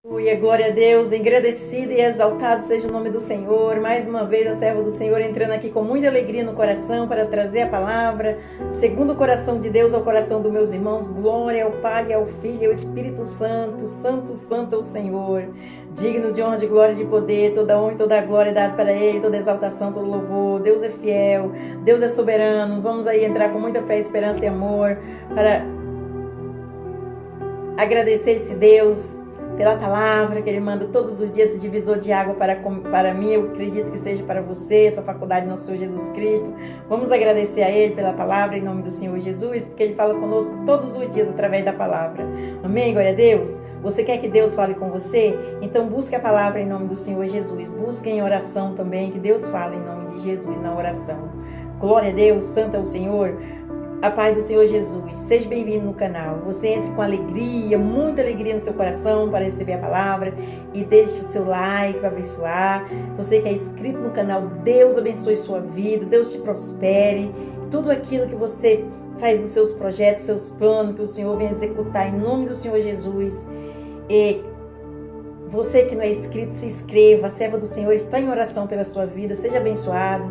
Aleluia, glória a Deus, engrandecido e exaltado seja o nome do Senhor. Mais uma vez a serva do Senhor entrando aqui com muita alegria no coração para trazer a palavra, segundo o coração de Deus ao coração dos meus irmãos. Glória ao Pai, ao Filho e ao Espírito Santo. Santo, santo é o Senhor, digno de honra, de glória e de poder. Toda honra e toda glória é dada para Ele, toda exaltação, todo louvor. Deus é fiel, Deus é soberano. Vamos aí entrar com muita fé, esperança e amor para agradecer esse Deus pela palavra que Ele manda todos os dias, esse divisor de água para mim. Eu acredito que seja para você, essa faculdade do nosso Senhor Jesus Cristo. Vamos agradecer a Ele pela palavra em nome do Senhor Jesus, porque Ele fala conosco todos os dias através da palavra. Amém? Glória a Deus. Você quer que Deus fale com você? Então busque a palavra em nome do Senhor Jesus. Busque em oração também, que Deus fale em nome de Jesus na oração. Glória a Deus, santo é o Senhor. A paz do Senhor Jesus, seja bem-vindo no canal. Você entre com alegria, muita alegria no seu coração para receber a palavra e deixe o seu like para abençoar. Você que é inscrito no canal, Deus abençoe sua vida, Deus te prospere. Tudo aquilo que você faz os seus projetos, seus planos, que o Senhor venha executar em nome do Senhor Jesus. E você que não é inscrito, se inscreva. A serva do Senhor está em oração pela sua vida, seja abençoado.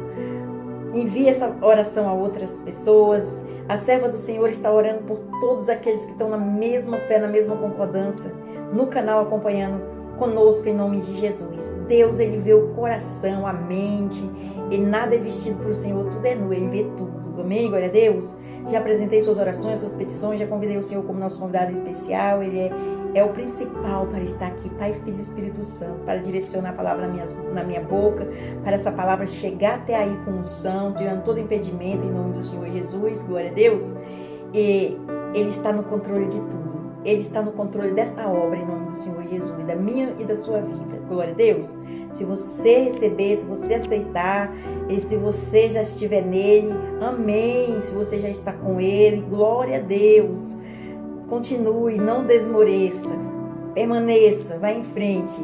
Envie essa oração a outras pessoas. A serva do Senhor está orando por todos aqueles que estão na mesma fé, na mesma concordância, no canal acompanhando conosco em nome de Jesus. Deus, Ele vê o coração, a mente, e nada é vestido para o Senhor, tudo é nu, Ele vê tudo. Amém? Glória a Deus. Já apresentei suas orações, suas petições, já convidei o Senhor como nosso convidado especial. Ele é o principal para estar aqui, Pai, Filho e Espírito Santo, para direcionar a palavra na minha boca, para essa palavra chegar até aí com unção, tirando todo impedimento em nome do Senhor Jesus. Glória a Deus. E Ele está no controle de tudo. Ele está no controle desta obra em nome do Senhor Jesus, da minha e da sua vida. Glória a Deus. Se você receber, se você aceitar, e se você já estiver nele, amém. Se você já está com ele, glória a Deus. Continue, não desmoreça, permaneça, vá em frente.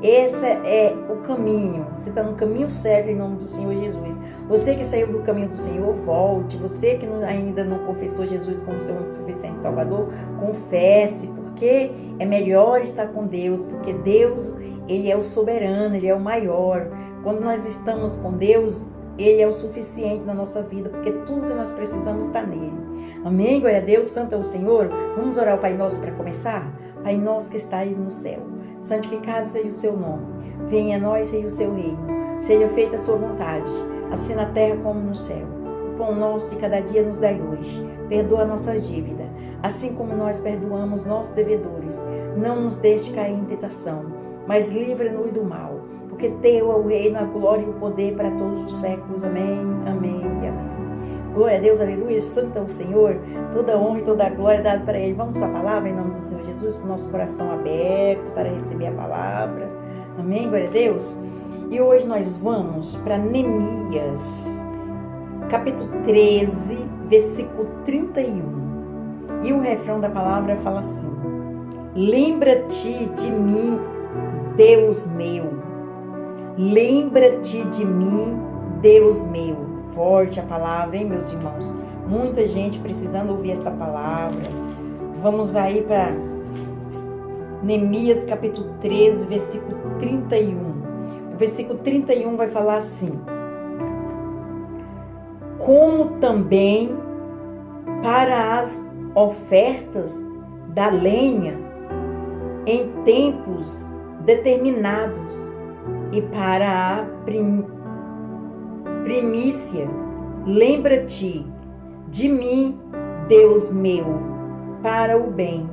Esse é o caminho. Você está no caminho certo em nome do Senhor Jesus. Você que saiu do caminho do Senhor, volte. Você que ainda não confessou Jesus como seu suficiente Salvador, confesse, porque é melhor estar com Deus, porque Deus, Ele é o soberano, Ele é o maior. Quando nós estamos com Deus, Ele é o suficiente na nossa vida, porque tudo que nós precisamos está nele. Amém? Glória a Deus, santo é o Senhor. Vamos orar ao Pai Nosso para começar? Pai Nosso que estais no céu, santificado seja o seu nome. Venha a nós, seja o seu reino. Seja feita a sua vontade, assim na terra como no céu. O pão nosso de cada dia nos dai hoje. Perdoa a nossa dívida, assim como nós perdoamos nossos devedores. Não nos deixe cair em tentação, mas livra-nos do mal. Porque teu é o reino, a glória e o poder para todos os séculos. Amém, amém e amém. Glória a Deus, aleluia, santo é o Senhor. Toda honra e toda glória é dada para Ele. Vamos para a palavra em nome do Senhor Jesus, com o nosso coração aberto para receber a palavra. Amém, glória a Deus. E hoje nós vamos para Neemias, capítulo 13, versículo 31. E o refrão da palavra fala assim: lembra-te de mim, Deus meu. Lembra-te de mim, Deus meu. Forte a palavra, hein, meus irmãos? Muita gente precisando ouvir esta palavra. Vamos aí para Neemias capítulo 13, versículo 31. O versículo 31 vai falar assim: como também para as ofertas da lenha em tempos determinados, e para a primícia, lembra-te de mim, Deus meu, para o bem.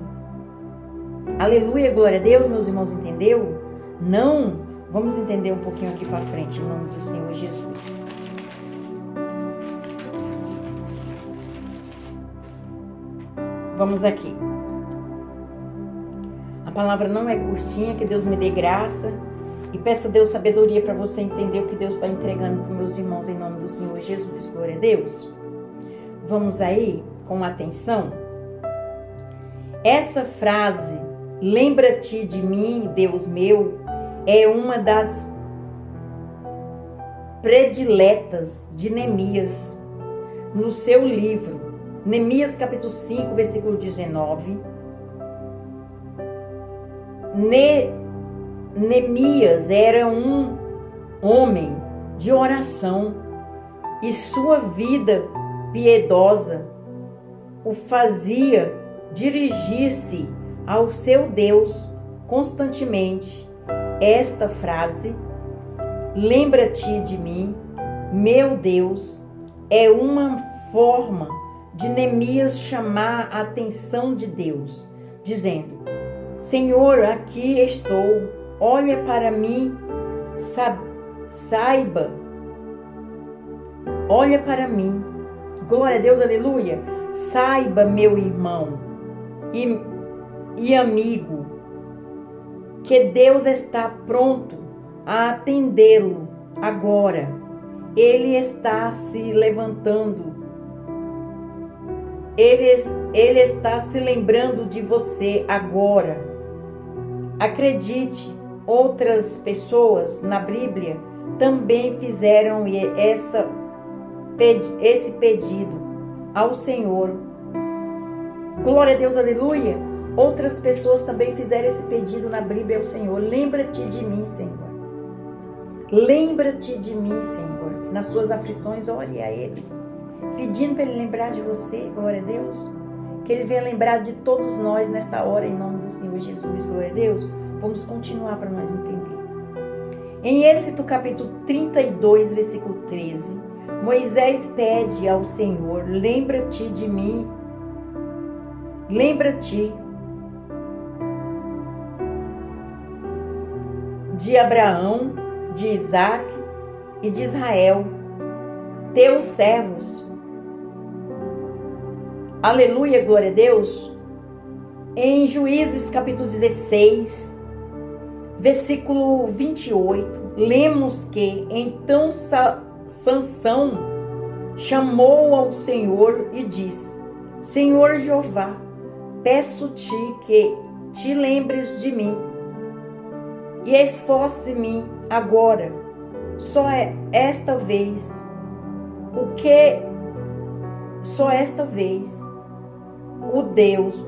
Aleluia, glória a Deus, meus irmãos, entendeu? Não? Vamos entender um pouquinho aqui para frente, em nome do Senhor Jesus. Vamos aqui. A palavra não é curtinha, que Deus me dê graça. E peça a Deus sabedoria para você entender o que Deus está entregando para os meus irmãos em nome do Senhor Jesus. Glória a Deus. Vamos aí com atenção. Essa frase, lembra-te de mim, Deus meu, é uma das prediletas de Neemias no seu livro. Neemias capítulo 5, versículo 19. Neemias era um homem de oração e sua vida piedosa o fazia dirigir-se ao seu Deus constantemente. Esta frase, lembra-te de mim, meu Deus, é uma forma de Neemias chamar a atenção de Deus, dizendo: Senhor, aqui estou, olha para mim, saiba, olha para mim. Glória a Deus, aleluia. Saiba, meu irmão e amigo, que Deus está pronto a atendê-lo agora. Ele está se levantando. Ele está se lembrando de você agora. Acredite, outras pessoas na Bíblia também fizeram esse pedido ao Senhor. Glória a Deus, aleluia. Outras pessoas também fizeram esse pedido na Bíblia ao Senhor. Lembra-te de mim, Senhor. Lembra-te de mim, Senhor. Nas suas aflições, ore a Ele, pedindo para Ele lembrar de você. Glória a Deus. Que Ele venha lembrar de todos nós nesta hora, em nome do Senhor Jesus. Glória a Deus. Vamos continuar para nós entender. Em Êxodo capítulo 32, versículo 13, Moisés pede ao Senhor: lembra-te de mim, lembra-te de Abraão, de Isaac e de Israel, teus servos. Aleluia, glória a Deus. Em Juízes capítulo 16, versículo 28, lemos que então Sansão chamou ao Senhor e disse: Senhor Jeová, peço-te que te lembres de mim e esforce-me agora, só esta vez,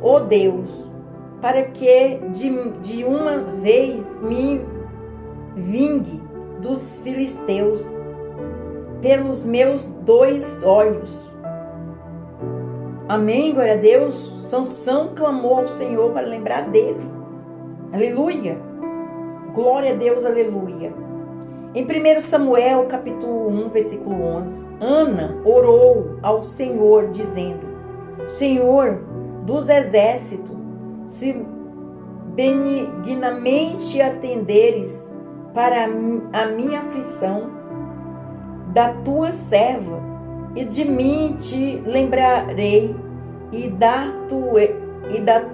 ó Deus, para que de uma vez me vingue dos filisteus pelos meus 2 olhos. Amém, glória a Deus. Sansão clamou ao Senhor para lembrar dele. Aleluia. Glória a Deus, aleluia. Em 1 Samuel, capítulo 1, versículo 11, Ana orou ao Senhor, dizendo: Senhor dos exércitos, se benignamente atenderes para a minha aflição da tua serva, e de mim te lembrarei, e da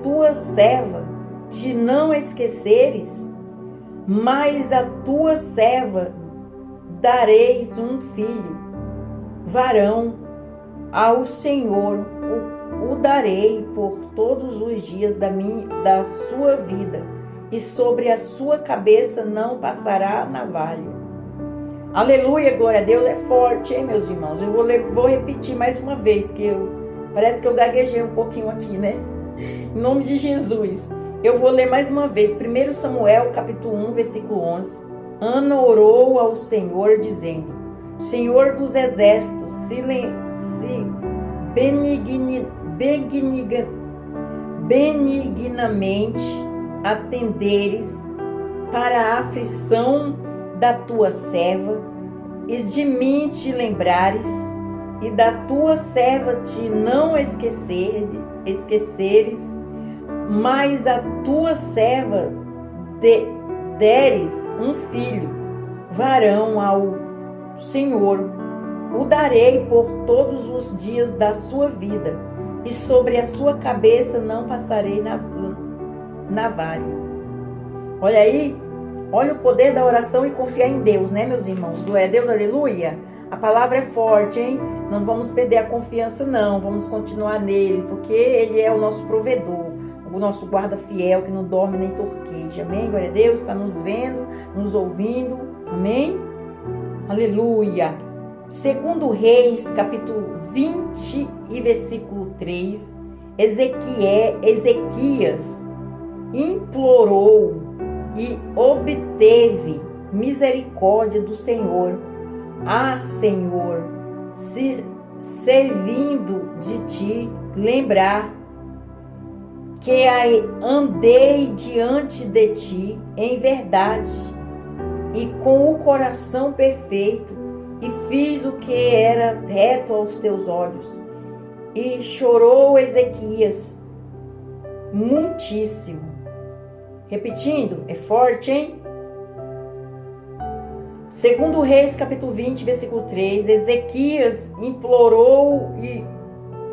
tua serva te não esqueceres, mas a tua serva dareis um filho, varão, ao Senhor o darei por todos os dias da sua vida, e sobre a sua cabeça não passará navalha. Aleluia, glória a Deus. É forte, hein, meus irmãos? Eu vou repetir mais uma vez, parece que eu gaguejei um pouquinho aqui, né? Em nome de Jesus. Eu vou ler mais uma vez. 1 Samuel, capítulo 1, versículo 11. Ana orou ao Senhor, dizendo: Senhor dos exércitos, se benignamente atenderes para a aflição da tua serva, e de mim te lembrares, e da tua serva te não esqueceres, mas a tua serva deres um filho, varão, ao Senhor o darei por todos os dias da sua vida, e sobre a sua cabeça não passarei navalha. Olha aí, olha o poder da oração e confiar em Deus, né, meus irmãos? Glória a Deus, aleluia. A palavra é forte, hein? Não vamos perder a confiança, não. Vamos continuar nele, porque ele é o nosso provedor, o nosso guarda fiel, que não dorme nem torqueja. Amém? Glória a Deus, está nos vendo, nos ouvindo. Amém? Aleluia. Segundo Reis, capítulo 20 e versículo 3, Ezequias implorou e obteve misericórdia do Senhor. Ah, Senhor, se servindo de ti, lembrar que andei diante de ti em verdade e com o coração perfeito, e fiz o que era reto aos teus olhos. E chorou Ezequias muitíssimo. Repetindo, é forte, hein? Segundo Reis, capítulo 20, versículo 3, Ezequias implorou e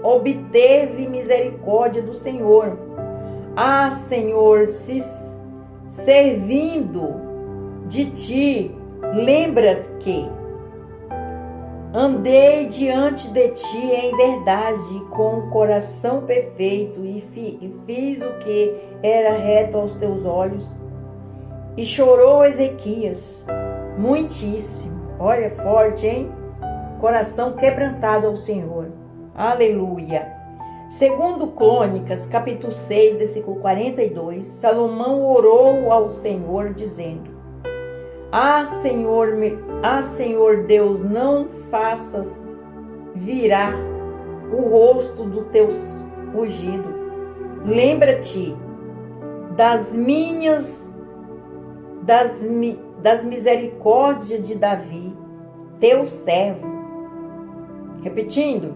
obteve misericórdia do Senhor. Ah, Senhor, se servindo de ti, lembra-te que andei diante de ti em verdade, com o coração perfeito, e fiz o que era reto aos teus olhos. E chorou Ezequias muitíssimo. Olha, forte, hein? Coração quebrantado ao Senhor. Aleluia. Segundo Crônicas, capítulo 6, versículo 42, Salomão orou ao Senhor, dizendo: Senhor Deus, não faças virar o rosto do teu ungido. Lembra-te das misericórdias de Davi, teu servo. Repetindo,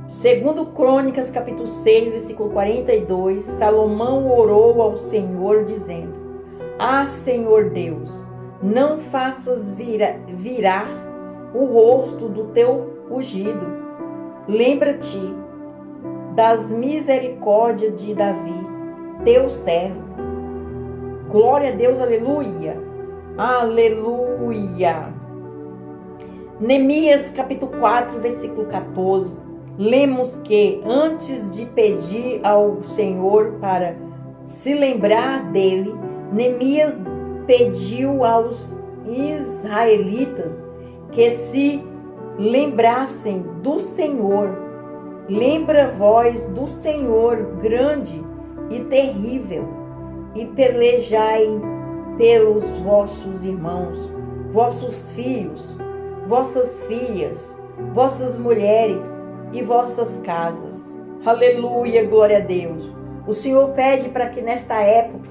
segundo Crônicas, capítulo 6, versículo 42, Salomão orou ao Senhor, dizendo: Senhor Deus, não faças virar o rosto do teu ungido. Lembra-te das misericórdias de Davi, teu servo. Glória a Deus, aleluia. Aleluia. Neemias, capítulo 4, versículo 14. Lemos que antes de pedir ao Senhor para se lembrar dele, Neemias pediu aos israelitas que se lembrassem do Senhor. Lembra vós do Senhor grande e terrível, e pelejai pelos vossos irmãos, vossos filhos, vossas filhas, vossas mulheres e vossas casas. Aleluia, glória a Deus. O Senhor pede para que nesta época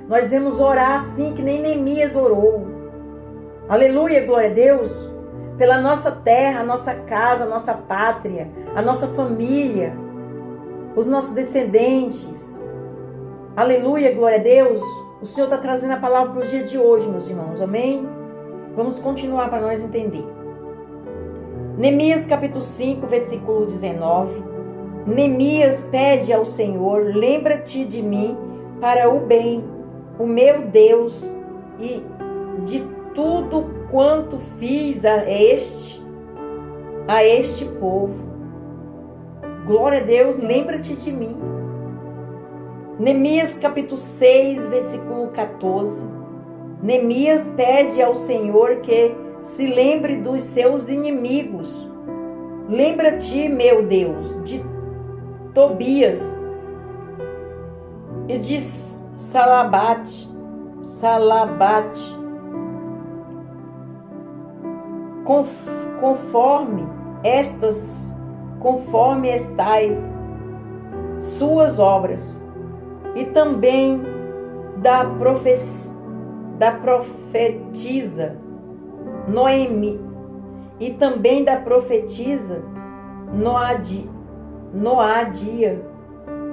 nós vamos orar assim que nem Neemias orou. Aleluia, glória a Deus. Pela nossa terra, a nossa casa, a nossa pátria, a nossa família, os nossos descendentes. Aleluia, glória a Deus. O Senhor está trazendo a palavra para o dia de hoje, meus irmãos. Amém? Vamos continuar para nós entender. Neemias capítulo 5, versículo 19. Neemias pede ao Senhor: lembra-te de mim para o bem, o meu Deus, e de tudo quanto fiz a este povo. Glória a Deus, lembra-te de mim. Neemias capítulo 6, versículo 14. Neemias pede ao Senhor que se lembre dos seus inimigos. Lembra-te, meu Deus, de Tobias e de Salabate, conforme estas suas obras, e também da profetisa Noemi, e também da profetisa Noadia,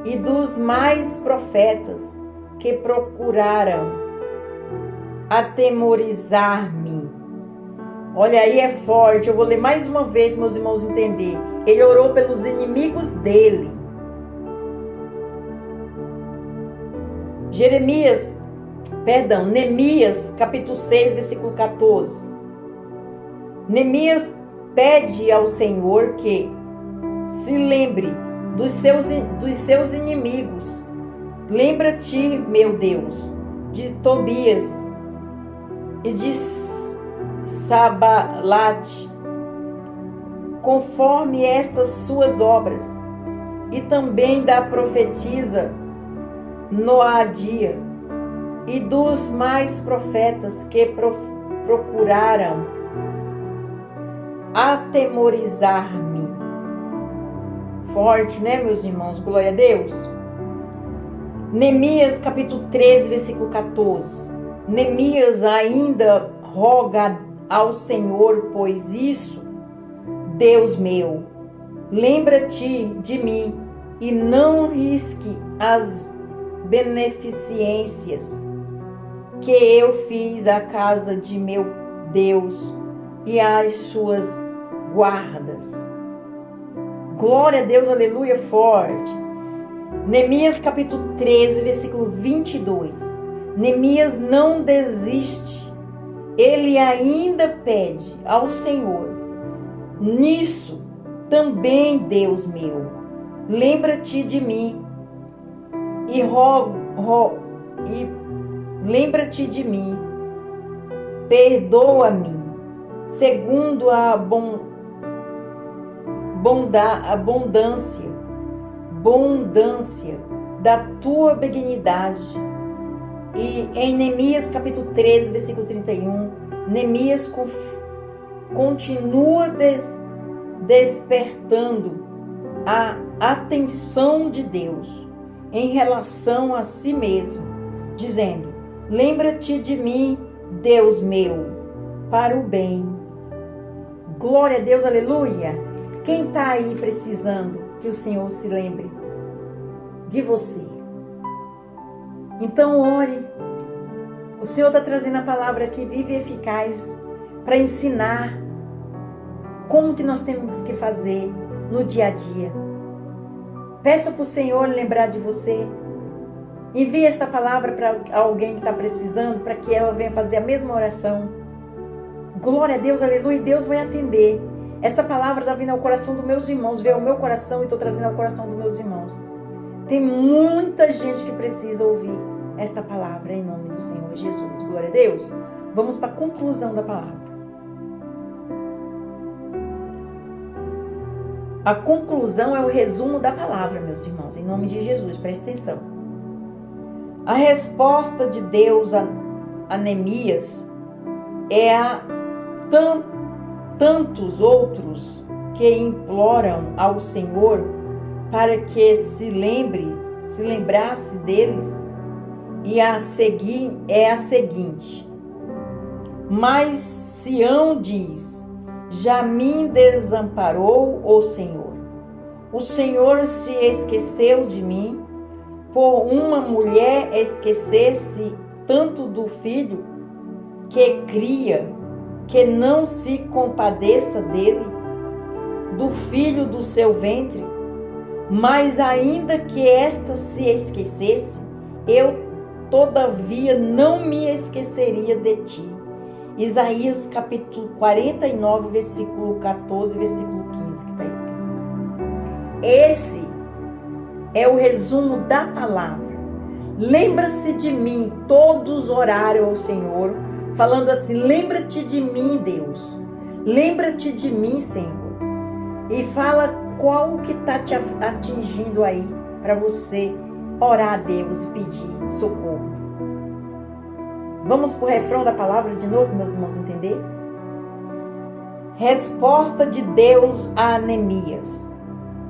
e dos mais profetas que procuraram atemorizar-me. Olha aí, é forte. Eu vou ler mais uma vez, meus irmãos, entender. Ele orou pelos inimigos dele. Neemias, capítulo 6, versículo 14. Neemias pede ao Senhor que se lembre dos seus inimigos. Lembra-te, meu Deus, de Tobias e de Sabalate, conforme estas suas obras, e também da profetisa Noadia, e dos mais profetas que procuraram atemorizar-me. Forte, né, meus irmãos? Glória a Deus. Neemias capítulo 13, versículo 14. Neemias ainda roga ao Senhor, pois isso, Deus meu, lembra-te de mim e não risque as beneficências que eu fiz à casa de meu Deus e às suas guardas. Glória a Deus, aleluia, forte. Neemias capítulo 13, versículo 22. Neemias não desiste, ele ainda pede ao Senhor: nisso também, Deus meu, lembra-te de mim e lembra-te de mim, perdoa-me segundo a abundância da tua benignidade. E em Neemias capítulo 13, versículo 31, Neemias continua despertando a atenção de Deus em relação a si mesmo, dizendo: lembra-te de mim, Deus meu, para o bem. Glória a Deus, aleluia. Quem está aí precisando que o Senhor se lembre de você? Então ore. O Senhor está trazendo a palavra aqui viva e eficaz para ensinar como que nós temos que fazer no dia a dia. Peça para o Senhor lembrar de você. Envie esta palavra para alguém que está precisando, para que ela venha fazer a mesma oração. Glória a Deus, aleluia, e Deus vai atender. Essa palavra está vindo ao coração dos meus irmãos, veio ao meu coração e estou trazendo ao coração dos meus irmãos. Tem muita gente que precisa ouvir esta palavra em nome do Senhor Jesus. Glória a Deus. Vamos para a conclusão da palavra. A conclusão é o resumo da palavra, meus irmãos, em nome de Jesus, presta atenção. A resposta de Deus a Neemias é a tantos outros que imploram ao Senhor para que se lembrasse deles, e a seguir é a seguinte: mas Sião diz: já me desamparou o Senhor. O Senhor se esqueceu de mim, por uma mulher esquecer-se tanto do filho que cria, que não se compadeça dele, do filho do seu ventre. Mas ainda que esta se esquecesse, eu todavia não me esqueceria de ti. Isaías capítulo 49, versículo 14, versículo 15, que está escrito. Esse é o resumo da palavra. Lembra-se de mim. Todos oraram ao Senhor, falando assim: lembra-te de mim, Deus. Lembra-te de mim, Senhor. E fala qual que está te atingindo aí, para você orar a Deus e pedir socorro. Vamos para o refrão da palavra de novo, meus irmãos, entender? Resposta de Deus a Neemias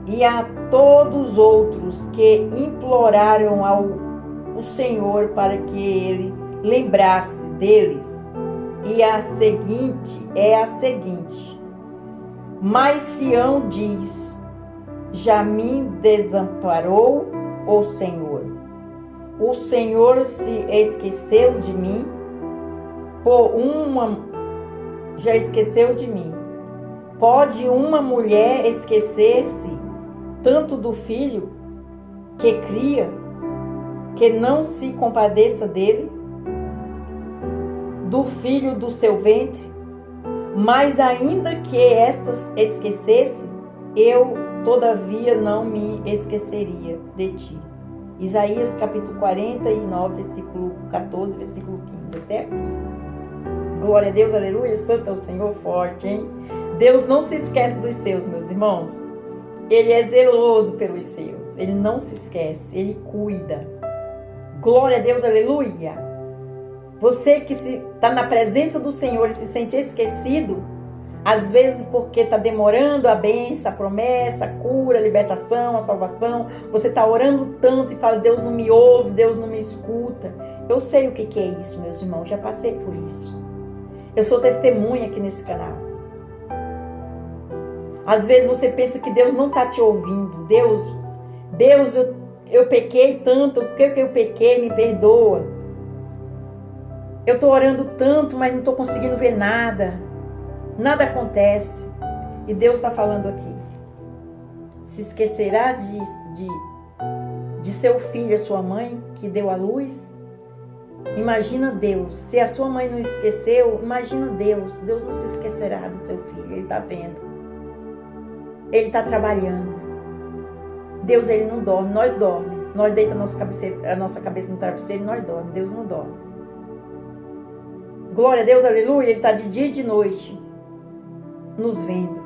e a todos os outros que imploraram ao Senhor para que ele lembrasse deles. E a seguinte é a seguinte: mas Sião diz: já me desamparou o Senhor. O Senhor se esqueceu de mim, já esqueceu de mim. Pode uma mulher esquecer-se tanto do filho que cria, que não se compadeça dele, do filho do seu ventre? Mas ainda que estas esquecesse, eu todavia não me esqueceria de ti. Isaías capítulo 49, versículo 14, versículo 15, até aqui. Glória a Deus, aleluia, santo é o Senhor, forte, hein? Deus não se esquece dos seus, meus irmãos. Ele é zeloso pelos seus, ele não se esquece, ele cuida. Glória a Deus, aleluia. Você que está na presença do Senhor e se sente esquecido, às vezes porque está demorando a bênção, a promessa, a cura, a libertação, a salvação. Você está orando tanto e fala, Deus não me ouve, Deus não me escuta. Eu sei o que é isso, meus irmãos, já passei por isso. Eu sou testemunha aqui nesse canal. Às vezes você pensa que Deus não está te ouvindo. Deus, eu pequei tanto, por que eu pequei? Me perdoa. Eu estou orando tanto, mas não estou conseguindo ver nada. Nada acontece. E Deus está falando aqui. Se esquecerás de seu filho, a sua mãe, que deu a luz? Imagina Deus. Se a sua mãe não esqueceu, imagina Deus. Deus não se esquecerá do seu filho. Ele está vendo. Ele está trabalhando. Deus, ele não dorme. Nós dormimos. Nós deitamos a nossa cabeça no travesseiro e nós dormimos. Deus não dorme. Glória a Deus, aleluia. Ele está de dia e de noite nos vendo.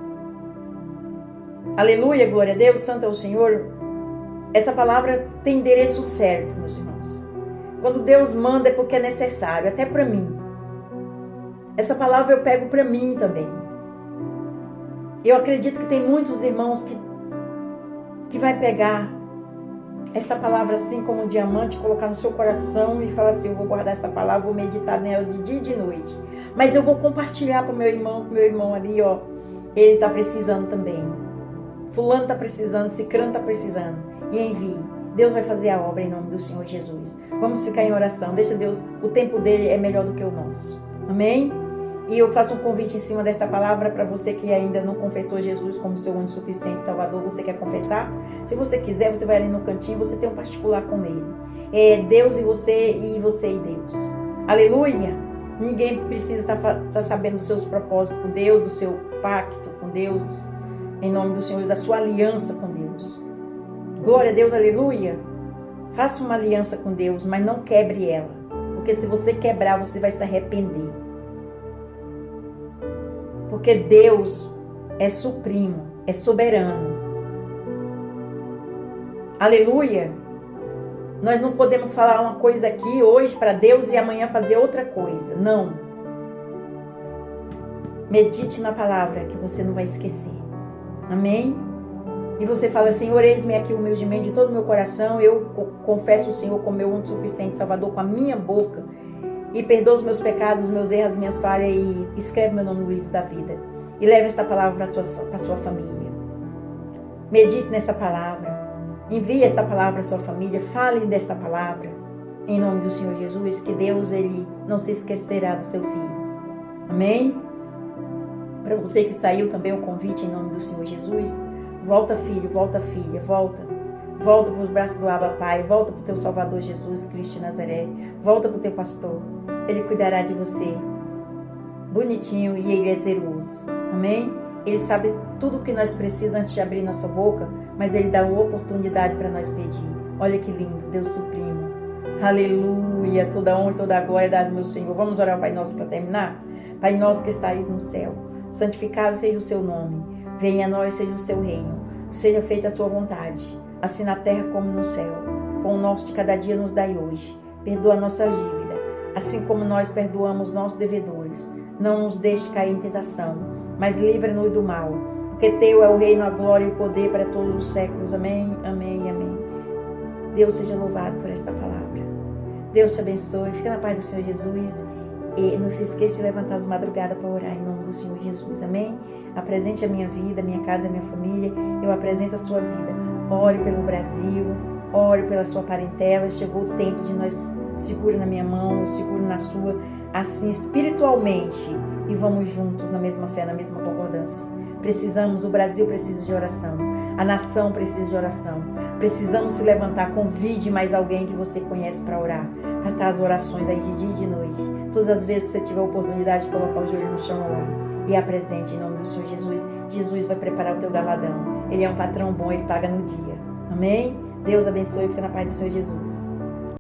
Aleluia, glória a Deus, santo é o Senhor. Essa palavra tem endereço certo, meus irmãos. Quando Deus manda é porque é necessário, até para mim. Essa palavra eu pego para mim também. Eu acredito que tem muitos irmãos que vai pegar esta palavra assim como um diamante, colocar no seu coração e falar assim, eu vou guardar esta palavra, vou meditar nela de dia e de noite. Mas eu vou compartilhar para o meu irmão ali, ó. Ele está precisando também. Fulano está precisando, Cicrano está precisando. E envie. Deus vai fazer a obra em nome do Senhor Jesus. Vamos ficar em oração. Deixa Deus, o tempo dele é melhor do que o nosso. Amém? E eu faço um convite em cima desta palavra para você que ainda não confessou Jesus como seu único suficiente Salvador. Você quer confessar? Se você quiser, você vai ali no cantinho, você tem um particular com ele. É Deus e você e Deus. Aleluia! Ninguém precisa estar sabendo dos seus propósitos com Deus, do seu pacto com Deus, em nome do Senhor, da sua aliança com Deus. Glória a Deus, aleluia! Faça uma aliança com Deus, mas não quebre ela. Porque se você quebrar, você vai se arrepender. Porque Deus é supremo, é soberano. Aleluia! Nós não podemos falar uma coisa aqui hoje para Deus e amanhã fazer outra coisa. Não. Medite na palavra que você não vai esquecer. Amém? E você fala, Senhor, eis-me aqui humildemente de todo o meu coração. Eu confesso o Senhor como meu único suficiente Salvador com a minha boca. E perdoa os meus pecados, os meus erros, as minhas falhas e escreve meu nome no livro da vida. E leve esta palavra para a sua família. Medite nesta palavra. Envie esta palavra para a sua família. Fale desta palavra. Em nome do Senhor Jesus. Que Deus, ele não se esquecerá do seu filho. Amém? Para você que saiu também o convite em nome do Senhor Jesus. Volta, filho, volta, filha, volta. Volta para os braços do Abba Pai. Volta para o teu Salvador Jesus Cristo de Nazaré. Volta para o teu pastor. Ele cuidará de você. Bonitinho e ele é zeloso. Amém? Ele sabe tudo o que nós precisamos antes de abrir nossa boca, mas ele dá uma oportunidade para nós pedir. Olha que lindo, Deus supremo. Aleluia, toda honra e toda a glória dada ao meu Senhor. Vamos orar ao Pai Nosso para terminar? Pai Nosso que estais no céu, santificado seja o seu nome. Venha a nós, seja o seu reino. Seja feita a sua vontade, assim na terra como no céu. Pão nosso de cada dia nos dai hoje. Perdoa a nossa dívida, assim como nós perdoamos nossos devedores. Não nos deixe cair em tentação, mas livra-nos do mal, porque teu é o reino, a glória e o poder para todos os séculos. Amém, amém e amém. Deus seja louvado por esta palavra. Deus te abençoe. Fica na paz do Senhor Jesus. E não se esqueça de levantar as madrugadas para orar em nome do Senhor Jesus. Amém? Apresente a minha vida, a minha casa, a minha família. Eu apresento a sua vida. Ore pelo Brasil. Ore pela sua parentela. Chegou o tempo de nós segura na minha mão, eu seguro na sua, assim espiritualmente. E vamos juntos na mesma fé, na mesma concordância. Precisamos, o Brasil precisa de oração. A nação precisa de oração. Precisamos se levantar. Convide mais alguém que você conhece para orar. Faça as orações aí de dia e de noite. Todas as vezes que você tiver a oportunidade de colocar o joelho no chão, ore. E apresente em nome do Senhor Jesus. Jesus vai preparar o teu galadão. Ele é um patrão bom, ele paga no dia. Amém? Deus abençoe e fica na paz do Senhor Jesus.